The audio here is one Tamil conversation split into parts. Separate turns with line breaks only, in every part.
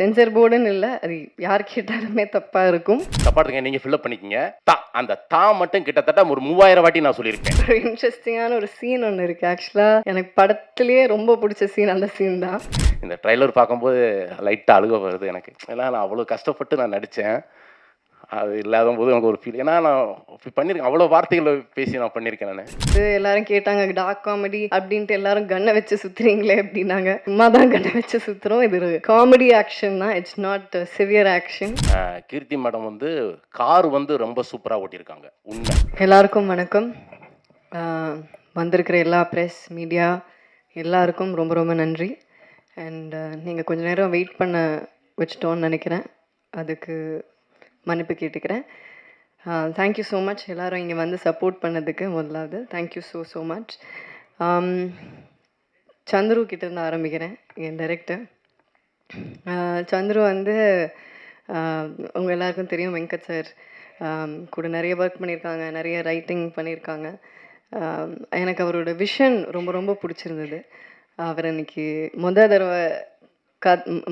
சென்சர் போர்டுன்னு இல்லை, அது யார் கேட்டாலுமே தப்பாக இருக்கும்.
தப்பாடுங்க, நீங்கள் ஃபில்லப் பண்ணிக்கிங்க. அந்த மட்டும் கிட்டத்தட்ட ஒரு 3000 வாட்டி நான் சொல்லியிருக்கேன்.
ஒரு இன்ட்ரெஸ்டிங்கான ஒரு சீன் ஒன்று இருக்குது. ஆக்சுவலாக எனக்கு படத்துலேயே ரொம்ப பிடிச்ச சீன் அந்த சீன் தான்.
இந்த ட்ரைலர் பார்க்கும்போது லைட்டாக அழுக வருது எனக்கு. ஏன்னா நான் அவ்வளோ கஷ்டப்பட்டு நான் நடித்தேன். அது இல்லாத போது எனக்கு ஒரு ஃபீல். ஏன்னா நான் பண்ணியிருக்கேன், அவ்வளோ வார்த்தைகளை பேசி நான் பண்ணியிருக்கேன். நான்
இது எல்லாரும் கேட்டாங்க, டார்க் காமெடி அப்படின்ட்டு எல்லாரும் கன்னை வச்சு சுற்றுறீங்களே அப்படின்னாங்க. சும்மா தான் கன்னை வச்சு சுற்றுறோம். இது ஒரு காமெடி ஆக்ஷன் தான், it's not severe action.
Keerthi madam வந்து கார் வந்து ரொம்ப சூப்பராக ஓட்டியிருக்காங்க. உண்மை.
எல்லாருக்கும் வணக்கம். வந்திருக்கிற எல்லா ப்ரெஸ் மீடியா எல்லாருக்கும் ரொம்ப ரொம்ப நன்றி. அண்ட் நீங்கள் கொஞ்சம் நேரம் வெயிட் பண்ண வச்சிட்டோன்னு நினைக்கிறேன். அதுக்கு மன்னிப்பு கேட்டுக்கிறேன். தேங்க்யூ ஸோ மச் எல்லோரும் இங்கே வந்து சப்போர்ட் பண்ணதுக்கு. முதலாவது தேங்க்யூ ஸோ மச். சந்துரு கிட்டேருந்து ஆரம்பிக்கிறேன், என் டைரக்டர். சந்துரு வந்து உங்கள் எல்லாருக்கும் தெரியும், வெங்கட் சார் கூட நிறைய ஒர்க் பண்ணியிருக்காங்க, நிறைய ரைட்டிங் பண்ணியிருக்காங்க. எனக்கு அவரோட விஷன் ரொம்ப ரொம்ப பிடிச்சிருந்தது. அவர் அன்றைக்கி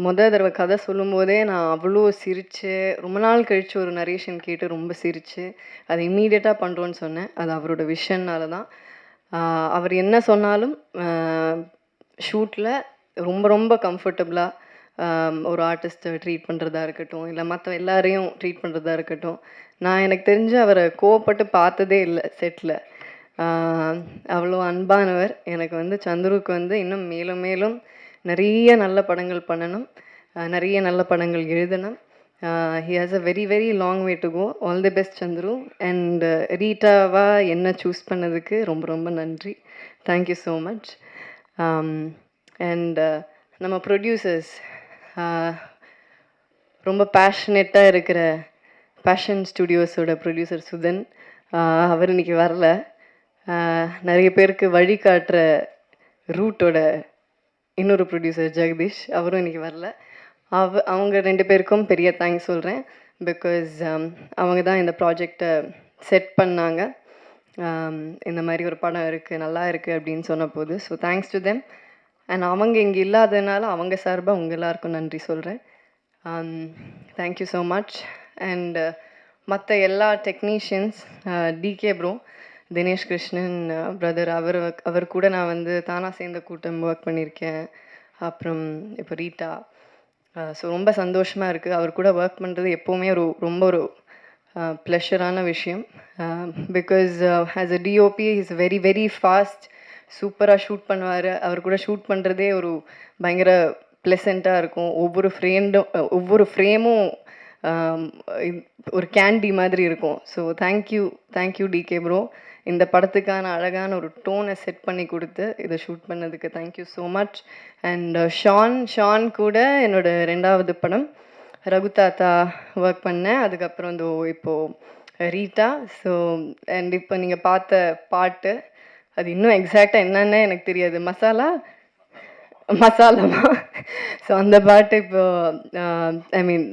மொதல் தடவை கதை சொல்லும்போதே நான் அவ்வளோ சிரித்து, ரொம்ப நாள் கழித்து ஒரு நரேஷன் கேட்டு ரொம்ப சிரித்து அதை இம்மீடியட்டாக பண்ணுறோன்னு சொன்னேன். அது அவரோட விஷன்னால தான். அவர் என்ன சொன்னாலும் ஷூட்டில் ரொம்ப ரொம்ப கம்ஃபர்டபுளாக ஒரு ஆர்டிஸ்ட்டை ட்ரீட் பண்ணுறதா இருக்கட்டும், இல்லை மற்ற எல்லாரையும் ட்ரீட் பண்ணுறதா இருக்கட்டும். நான் எனக்கு தெரிஞ்சு அவரை கோவப்பட்டு பார்த்ததே இல்லை செட்டில். அவ்வளோ அன்பானவர். எனக்கு வந்து சந்துருக்கு வந்து இன்னும் மேலும் மேலும் நிறைய நல்ல படங்கள் பண்ணணும், நிறைய நல்ல படங்கள் எழுதணும். He has a very very long way to go. All the best Chandru. And ரீட்டாவாக என்ன சூஸ் பண்ணதுக்கு ரொம்ப ரொம்ப நன்றி. Thank you so much. அண்ட் நம்ம ப்ரொடியூசர்ஸ், ரொம்ப பேஷனேட்டாக இருக்கிற பேஷன் ஸ்டுடியோஸோட ப்ரொடியூசர் சுதன், அவர் இன்றைக்கி வரல. நிறைய பேருக்கு வழிகாட்டுற ரூட்டோட இன்னொரு ப்ரொடியூசர் ஜெகதீஷ், அவரும் இன்றைக்கி வரல. அவங்க 2 பேருக்கும் பெரிய தேங்க்ஸ் சொல்கிறேன். பிகாஸ் அவங்க தான் இந்த ப்ராஜெக்டை செட் பண்ணாங்க. இந்த மாதிரி ஒரு படம் இருக்குது, நல்லா இருக்குது அப்படின்னு சொன்ன போது. So thanks to them. And அவங்க இங்கே இல்லாததுனால அவங்க சார்பாக உங்கள் எல்லாருக்கும் நன்றி சொல்கிறேன். Thank you so much. அண்ட் மற்ற எல்லா technicians, DK bro, Dinesh Krishnan brother, அவர் கூட நான் வந்து தானா சேர்ந்த கூட்டம் ஒர்க் பண்ணியிருக்கேன். அப்புறம் இப்போ ரீட்டா. ஸோ ரொம்ப சந்தோஷமாக இருக்குது. அவர் கூட ஒர்க் பண்ணுறது எப்போவுமே ரொம்ப ஒரு ப்ளஷரான விஷயம். Because as a DOP is very very fast, சூப்பராக ஷூட் பண்ணுவார். அவர் கூட ஷூட் பண்ணுறதே ஒரு பயங்கர ப்ளசண்ட்டாக இருக்கும். ஒவ்வொரு ஃப்ரேமும் ஒரு கேண்டி மாதிரி இருக்கும். So thank you decay bro. இந்த படத்துக்கான அழகான ஒரு டோனை செட் பண்ணி கொடுத்து இதை ஷூட் பண்ணதுக்கு thank you so much. And Shaan கூட என்னோடய 2வது படம் ரகு தாத்தா ஒர்க் பண்ணேன். அதுக்கப்புறம் இப்போது ரீட்டா. ஸோ அண்ட் இப்போ நீங்கள் பார்த்த பாட்டு, அது இன்னும் எக்ஸாக்டாக என்னன்னு எனக்கு தெரியாது, மசாலாமா. ஸோ அந்த பாட்டு இப்போ I mean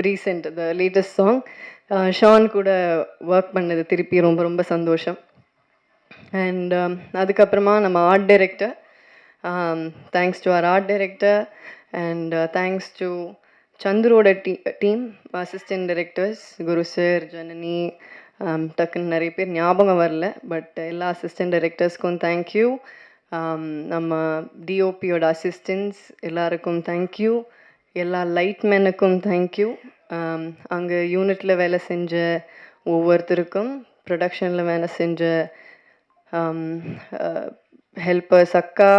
recent the latest song Shan கூட ஒர்க் பண்ணது திருப்பி ரொம்ப ரொம்ப சந்தோஷம். அண்ட் அதுக்கப்புறமா நம்ம ஆர்ட் டைரக்டர், தேங்க்ஸ் டு அவர் art director. And thanks to சந்துரோட team, assistant directors, Guru sir, Janani, டக்குன்னு நிறைய பேர் ஞாபகம் வரல, பட் எல்லா அசிஸ்டன்ட் டைரக்டர்ஸ்க்கும் தேங்க்யூ. நம்ம டிஓபியோட அசிஸ்டன்ஸ் எல்லாருக்கும் தேங்க்யூ. எல்லா லைட்மேனுக்கும் தேங்க்யூ. அங்கே யூனிட்டில் வேலை செஞ்ச ஒவ்வொருத்தருக்கும், ப்ரொடக்ஷனில் வேலை செஞ்ச ஹெல்பர்ஸ், அக்கா,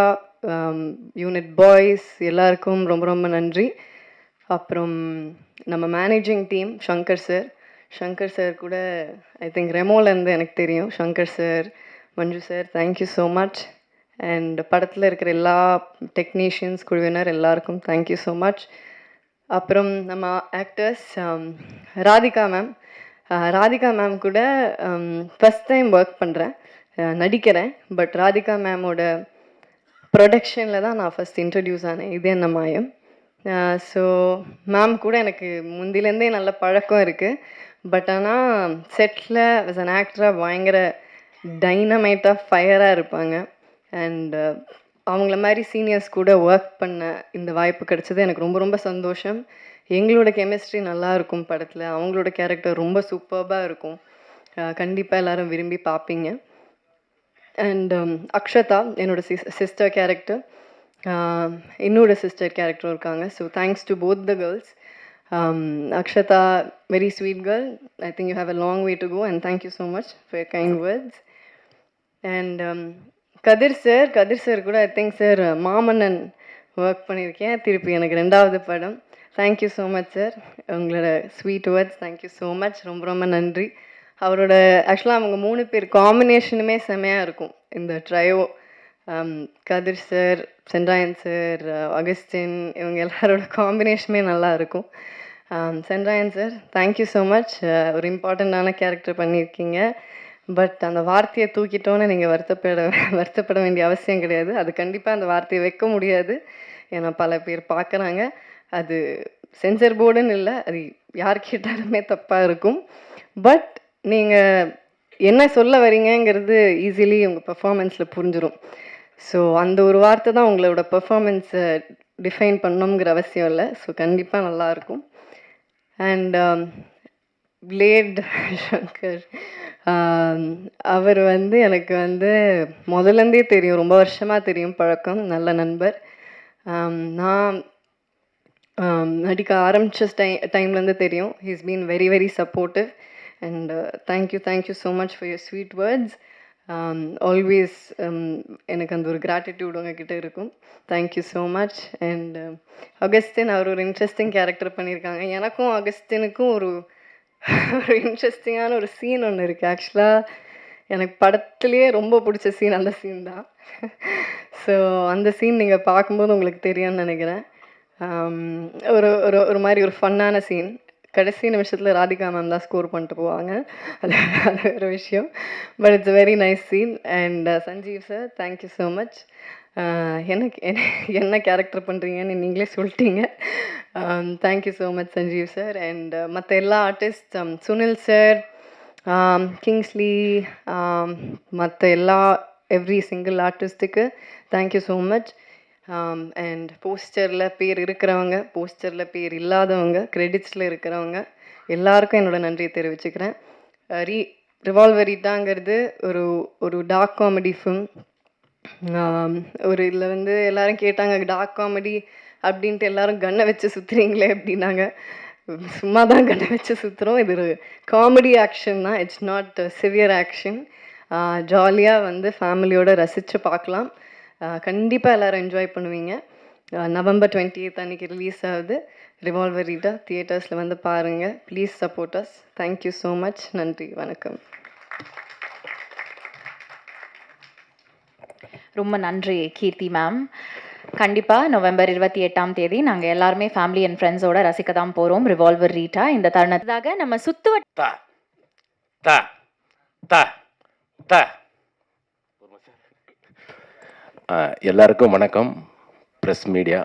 யூனிட் பாய்ஸ் எல்லாருக்கும் ரொம்ப ரொம்ப நன்றி. அப்புறம் நம்ம மேனேஜிங் டீம், சங்கர் சார் கூட ஐ திங்க் ரெமோலேருந்து எனக்கு தெரியும். Shankar sir, Manju sir, thank you so much. And படத்தில் இருக்கிற எல்லா டெக்னீஷியன்ஸ் குழுவினர் எல்லாருக்கும் தேங்க்யூ ஸோ மச். அப்புறம் நம்ம ஆக்டர்ஸ், ராதிகா மேம் கூட ஃபஸ்ட் டைம் ஒர்க் பண்ணுறேன், நடிக்கிறேன். பட் ராதிகா மேமோட ப்ரொடக்ஷனில் தான் நான் ஃபஸ்ட் இன்ட்ரடியூஸ் ஆனேன், இது என்ன மாயம். ஸோ மேம் கூட எனக்கு முந்திலேருந்தே நல்ல பழக்கம் இருக்குது. பட் ஆனால் செட்டில் as an ஆக்டராக பயங்கர டைனமைட்டாக ஃபயராக இருப்பாங்க. அண்ட் அவங்கள மாதிரி சீனியர்ஸ் கூட ஒர்க் பண்ண இந்த வாய்ப்பு கிடைச்சது எனக்கு ரொம்ப ரொம்ப சந்தோஷம். எங்களோட கெமிஸ்ட்ரி நல்லா இருக்கும் படத்தில். அவங்களோட கேரக்டர் ரொம்ப சூப்பர்பாக இருக்கும். கண்டிப்பாக எல்லாரும் விரும்பி பார்ப்பீங்க. அண்ட் அக்ஷதா என்னோட சிஸ்டர் கேரக்டர். என்னோட சிஸ்டர் கேரக்டரும் இருக்காங்க. So thanks to both the girls. Akshata, very sweet girl. I think you have a long way to go, and thank you so much for your kind words. And Kadir sir கூட I think sir Maamannan work பண்ணியிருக்கேன். திருப்பி எனக்கு 2வது படம். Thank you so much sir. உங்களோட sweet words thank you so much. ரொம்ப ரொம்ப நன்றி. அவரோட ஆக்சுவலாக அவங்க 3 பேர் காம்பினேஷனுமே செம்மையாக இருக்கும் இந்த ட்ரையோ. கதிர் சார், சென்றாயன் சார், அகஸ்டின், இவங்க எல்லாரோட காம்பினேஷனுமே நல்லா இருக்கும். Sendrayan sir, thank you so much. ஒரு இம்பார்ட்டண்ட்டான கேரக்டர் பண்ணியிருக்கீங்க. பட் அந்த வார்த்தையை தூக்கிட்டோன்னு நீங்கள் வருத்தப்பட வேண்டிய அவசியம் கிடையாது. அது கண்டிப்பாக அந்த வார்த்தையை வைக்க முடியாது. ஏன்னா பல பேர் பார்க்குறாங்க. அது சென்சர் போர்டுன்னு இல்லை, அது யார் கேட்டாலுமே தப்பாக இருக்கும். பட் நீங்கள் என்ன சொல்ல வரீங்கங்கிறது ஈஸிலி உங்கள் பெர்ஃபார்மன்ஸில் புரிஞ்சிடும். ஸோ அந்த ஒரு வார்த்தை தான் உங்களோட பெர்ஃபார்மன்ஸை டிஃபைன் பண்ணணுங்கிற அவசியம் இல்லை. ஸோ கண்டிப்பாக நல்லாயிருக்கும். அண்ட் பிளேட் சங்கர், அவர் எனக்கு முதலேருந்தே தெரியும், ரொம்ப வருஷமாக தெரியும், பழக்கம், நல்ல நண்பர். நான் நடிக்க ஆரம்பித்த டைம்லேருந்து தெரியும். He is been very very supportive. And thank you so much for your sweet words. Always எனக்கு அந்த ஒரு கிராட்டிடியூட் உங்ககிட்ட இருக்கும். Thank you so much. And Augustine, அவர் ஒரு இன்ட்ரெஸ்டிங் கேரக்டர் பண்ணியிருக்காங்க. எனக்கும் அகஸ்டினுக்கும் ஒரு இன்ட்ரெஸ்டிங்கான ஒரு சீன் ஒன்று இருக்குது. ஆக்சுவலாக எனக்கு படத்துலேயே ரொம்ப பிடிச்ச சீன் அந்த சீன் தான். ஸோ அந்த சீன் நீங்கள் பார்க்கும்போது உங்களுக்கு தெரியும்னு நினைக்கிறேன். ஒரு ஒரு ஒரு மாதிரி ஒரு ஃபன்னான சீன். கடைசி நிமிஷத்தில் ராதிகா மேம் தான் ஸ்கோர் பண்ணிட்டு போவாங்க. அது வேறு விஷயம். But it's very nice scene. And Sanjeev sir, thank you so much. என்ன கேரக்டர் பண்ணுறீங்கன்னு நீங்களே சொல்லிட்டீங்க. Thank you so much Sanjeev sir. And மற்ற எல்லா ஆர்டிஸ்ட், சுனில் சார், கிங்ஸ்லி, மற்ற எவ்ரி சிங்கிள் ஆர்டிஸ்ட்டுக்கு தேங்க்யூ ஸோ மச். அண்ட் போஸ்டரில் பேர் இருக்கிறவங்க, போஸ்டரில் பேர் இல்லாதவங்க, கிரெடிட்ஸில் இருக்கிறவங்க எல்லாருக்கும் என்னோடய நன்றியை தெரிவிச்சுக்கிறேன். ரிவால்வரிட்டாங்கிறது ஒரு டார்க் காமெடி ஃபிலிம். இதில் எல்லோரும் கேட்டாங்க, டார்க் காமெடி அப்படின்ட்டு எல்லோரும் கன்னை வச்சு சுற்றுறீங்களே அப்படின்னாங்க. சும்மா தான் கன்னை வச்சு சுற்றுறோம். இது ஒரு காமெடி ஆக்ஷன் தான். It's not severe action. ஜாலியாக ஃபேமிலியோடு ரசித்து பார்க்கலாம். கண்டிப்பாக எல்லோரும் என்ஜாய் பண்ணுவீங்க. November 20th அன்றைக்கி ரிலீஸ் ஆகுது ரிவால்வரிட்டா. தியேட்டர்ஸில் பாருங்கள். Please support us. Thank you so much. நன்றி, வணக்கம்.
ரொம்ப நன்றி கீர்த்தி மேம். கண்டிப்பாக November 28 நாங்கள் எல்லாருமே ஃபேமிலி அண்ட் ஃப்ரெண்ட்ஸோட ரசிக்க தான் போகிறோம் ரிவால்வர் ரீட்டா. இந்த தருணத்தாக நம்ம
எல்லாருக்கும் வணக்கம். ப்ரெஸ் மீடியா,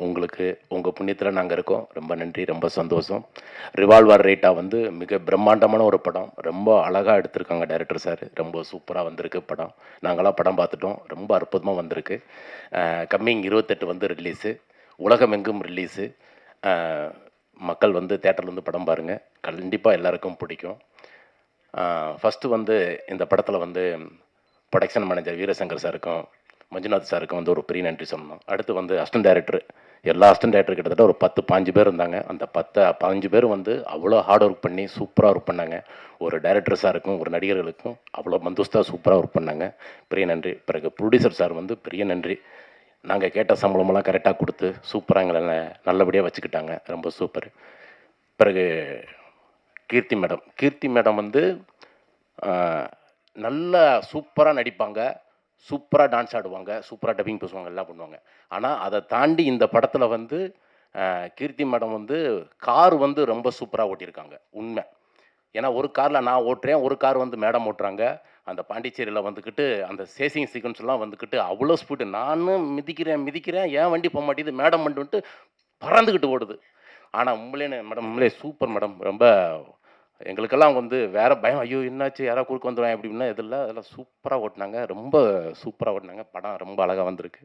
உங்களுக்கு உங்கள் புண்ணியத்தில் நாங்கள் இருக்கோம். ரொம்ப நன்றி, ரொம்ப சந்தோஷம். ரிவால்வர் ரேட்டா மிக பிரம்மாண்டமான ஒரு படம். ரொம்ப அழகாக எடுத்திருக்காங்க டைரக்டர் சார். ரொம்ப சூப்பராக வந்திருக்கு படம். நாங்களாம் படம் பார்த்துட்டோம். ரொம்ப அற்புதமாக வந்திருக்கு. கம்மிங் 28 ரிலீஸு, உலகமெங்கும் ரிலீஸு. மக்கள் தேட்டரில் படம் பாருங்கள். கண்டிப்பாக எல்லாருக்கும் பிடிக்கும். ஃபஸ்ட்டு இந்த படத்தில் ப்ரொடக்ஷன் மேனேஜர் வீரசங்கர் சாருக்கும் மஞ்சுநாத் சாருக்கும் ஒரு பெரிய நன்றி சொல்லணும். அடுத்து அசிஸ்டன்ட் டைரக்டர், எல்லா அசிஸ்டன்ட் டைரக்டர் கிட்டத்தட்ட ஒரு 10-15 பேர் இருந்தாங்க. அந்த 10-15 பேர் அவ்வளோ ஹார்ட் ஒர்க் பண்ணி சூப்பராக ஒர்க் பண்ணாங்க. ஒரு டைரக்டர் சாருக்கும் ஒரு நடிகர்களுக்கும் அவ்வளோ மந்தோஸ்தாக சூப்பராக ஒர்க் பண்ணாங்க. பெரிய நன்றி. பிறகு ப்ரொடியூசர் சார் பெரிய நன்றி. நாங்கள் கேட்ட சம்பளமெல்லாம் கரெக்டாக கொடுத்து சூப்பராக எங்களை நல்லபடியாக வச்சுக்கிட்டாங்க. ரொம்ப சூப்பர். பிறகு கீர்த்தி மேடம் நல்லா சூப்பராக நடிப்பாங்க, சூப்பராக டான்ஸ் ஆடுவாங்க, சூப்பராக டப்பிங் பேசுவாங்க, எல்லாம் பண்ணுவாங்க. ஆனால் அதை தாண்டி இந்த படத்தில் கீர்த்தி மேடம் கார் ரொம்ப சூப்பராக ஓட்டியிருக்காங்க. உண்மை. ஏன்னா ஒரு காரில் நான் ஓட்டுறேன், ஒரு கார் மேடம் ஓட்டுறாங்க. அந்த பாண்டிச்சேரியில் அந்த சேசிங் சீக்வன்ஸ்லாம் அவ்வளோ ஸ்பீடு. நானும் மிதிக்கிறேன், ஏன் வண்டி போக மாட்டேங்குது, மேடம் பறந்துக்கிட்டு ஓடுது. ஆனால் மேடம் சூப்பர் மேடம். ரொம்ப எங்களுக்கெல்லாம் வந்து வேற பயம், ஐயோ என்னாச்சு யாராவது குறுக்க வந்துடுவாங்க எப்படின்னா இதில் அதெல்லாம் சூப்பராக ஓட்டினாங்க, ரொம்ப சூப்பராக ஓட்டினாங்க. படம் ரொம்ப அழகாக வந்திருக்கு.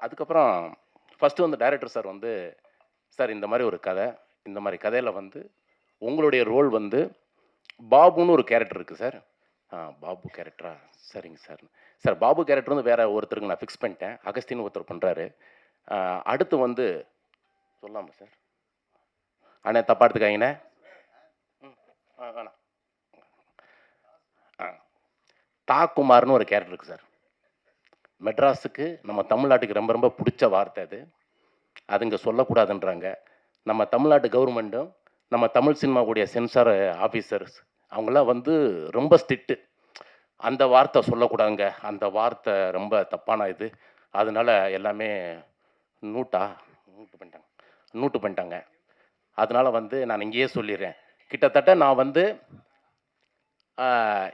அதுக்கப்புறம் ஃபஸ்ட்டு வந்து டைரக்டர் சார் வந்து, சார் இந்த மாதிரி ஒரு கதை, இந்த மாதிரி கதையில் வந்து உங்களுடைய ரோல் வந்து பாபுன்னு ஒரு கேரக்டர் இருக்குது சார். பாபு கேரக்டரா? சரிங்க சார். சார் பாபு கேரக்டர் வந்து வேற ஒருத்தருக்கு நான் ஃபிக்ஸ் பண்ணிட்டேன். அகஸ்தின்னு ஒருத்தர் பண்ணுறாரு. அடுத்து வந்து சொல்லாமா சார்? அண்ணே தப்பா எடுத்துக்காங்கண்ணே. வேணாம். ஆ தாக்குமார்னு ஒரு கேரக்டர் இருக்குது சார். மெட்ராஸுக்கு நம்ம தமிழ்நாட்டுக்கு ரொம்ப ரொம்ப பிடிச்ச வார்த்தை அது. அது இங்கே சொல்லக்கூடாதுன்றாங்க. நம்ம தமிழ்நாட்டு கவர்மெண்ட்டும் நம்ம தமிழ் சினிமாவுடைய சென்சார் ஆஃபீஸர்ஸ் அவங்களாம் வந்து ரொம்ப ஸ்ட்ரிக்ட்டு. அந்த வார்த்தை சொல்லக்கூடாதுங்க, அந்த வார்த்தை ரொம்ப தப்பான இது. அதனால எல்லாமே நூட்டா நூட்டு பண்ணிட்டாங்க நூட்டு பண்ணிட்டாங்க. அதனால வந்து நான் இங்கேயே சொல்லிடுறேன். கிட்டத்தட்ட நான் வந்து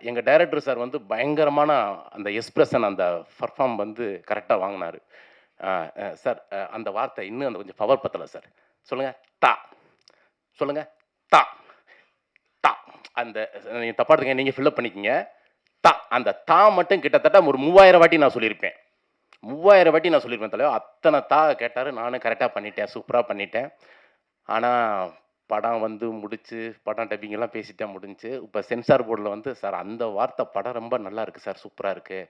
எங்கள் டைரக்டர் சார் வந்து பயங்கரமான அந்த எக்ஸ்பிரஷன், அந்த பர்ஃபார்ம் வந்து கரெக்டாக வாங்கினார். சார் அந்த வார்த்தை இன்னும் அந்த கொஞ்சம் பவர் பத்தலை சார். சொல்லுங்கள் தா, சொல்லுங்கள் தா தா. அந்த நீங்கள் தப்பா எடுத்துங்க, நீங்கள் ஃபில்லப் பண்ணிக்கிங்க. தா, அந்த தா மட்டும் கிட்டத்தட்ட ஒரு 3000 வாட்டி நான் சொல்லியிருப்பேன். 3000 வாட்டி நான் சொல்லியிருப்பேன் தலைவா. அத்தனை தா கேட்டார். நானும் கரெக்டாக பண்ணிட்டேன், சூப்பராக பண்ணிட்டேன். ஆனால் படம் வந்து முடிச்சு, படம் டப்பிங்கெல்லாம் பேசிட்டா முடிஞ்சுச்சு. இப்போ சென்சார் போர்டில் வந்து, சார் அந்த வார்த்தை படம் ரொம்ப நல்லா இருக்குது சார், சூப்பராக இருக்குது.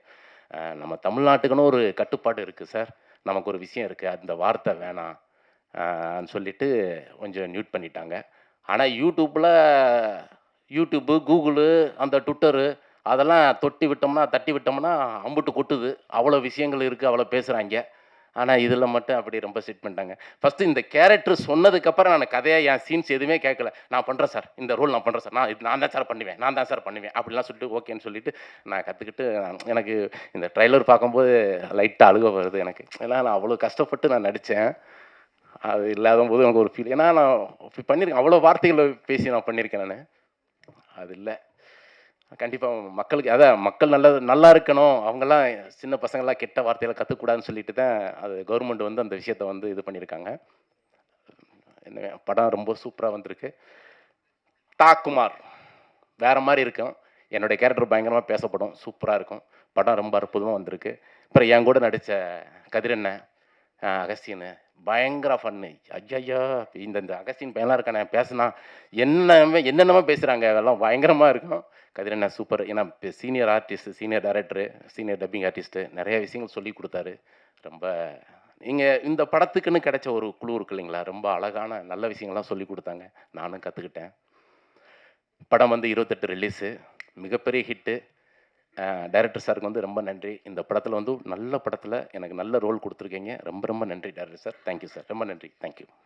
நம்ம தமிழ்நாட்டுக்குன்னு ஒரு கட்டுப்பாடு இருக்குது சார், நமக்கு ஒரு விஷயம் இருக்குது, அந்த வார்த்தை வேணாம் சொல்லிட்டு கொஞ்சம் மியூட் பண்ணிட்டாங்க. ஆனால் யூடியூப்பு, கூகுளு, அந்த ட்விட்டரு அதெல்லாம் தட்டி விட்டோம்னா அம்புட்டு கொட்டுது. அவ்வளோ விஷயங்கள் இருக்குது, அவ்வளோ பேசுகிறாங்க. ஆனால் இதில் மட்டும் அப்படி ரொம்ப ஸ்ட்ரிக்ட் பண்ணிட்டாங்க. ஃபஸ்ட்டு இந்த கேரக்டர் சொன்னதுக்கப்புறம் நான் கதையாக என் சீன்ஸ் எதுவுமே கேட்கல. நான் பண்ணுறேன் சார், இந்த ரோல் நான் பண்ணுறேன் சார், நான் தான் சார் பண்ணுவேன் அப்படிலாம் சொல்லிட்டு ஓகேன்னு சொல்லிட்டு நான் கற்றுக்கிட்டு, எனக்கு இந்த ட்ரைலர் பார்க்கும்போது லைட்டாக அழுக வருது எனக்கு. ஏன்னா நான் அவ்வளோ கஷ்டப்பட்டு நான் நடித்தேன். அது இல்லாத போது எனக்கு ஒரு ஃபீல். ஏன்னா நான் பண்ணியிருக்கேன், அவ்வளோ வார்த்தைகளை பேசி நான் பண்ணியிருக்கேன் நான். அது இல்லை. கண்டிப்பாக மக்களுக்கு மக்கள் நல்லா இருக்கணும், அவங்கெல்லாம் சின்ன பசங்கள்லாம் கெட்ட வார்த்தைகளை கற்றுக்கூடாதுன்னு சொல்லிட்டு தான் அது கவர்மெண்ட் வந்து அந்த விஷயத்த வந்து இது பண்ணியிருக்காங்க. என்ன படம் ரொம்ப சூப்பராக வந்திருக்கு. தாக்குமார் வேறு மாதிரி இருக்கும். என்னுடைய கேரக்டர் பயங்கரமாக பேசப்படும், சூப்பராக இருக்கும். படம் ரொம்ப அற்புதமாக வந்திருக்கு. அப்புறம் என் கூட நடித்த கதிரண்ணன், அகஸ்தியன் பயங்கர ஃபன்னு. ஐயா, இந்த அகஸ்தியன் பையன்லாம் இருக்கானே, பேசுனா என்னென்னமோ பேசுகிறாங்க, அதெல்லாம் பயங்கரமாக இருக்கும். கதிரண்ணன் சூப்பர். ஏன்னா senior artist, senior director, senior dubbing artist, நிறைய விஷயங்கள் சொல்லி கொடுத்தாரு. ரொம்ப நீங்கள் இந்த படத்துக்குன்னு கிடைச்ச ஒரு குழு இருக்கு இல்லைங்களா, ரொம்ப அழகான நல்ல விஷயங்கள்லாம் சொல்லி கொடுத்தாங்க, நானும் கற்றுக்கிட்டேன். படம் வந்து 28 ரிலீஸு, மிகப்பெரிய ஹிட்டு. டைரக்டர் சாருக்கு வந்து ரொம்ப நன்றி. இந்த படத்தில் வந்து நல்ல படத்தில் எனக்கு நல்ல ரோல் கொடுத்துருக்கீங்க. ரொம்ப ரொம்ப நன்றி டைரக்டர் சார். தேங்க்யூ சார், ரொம்ப நன்றி. தேங்க்யூ.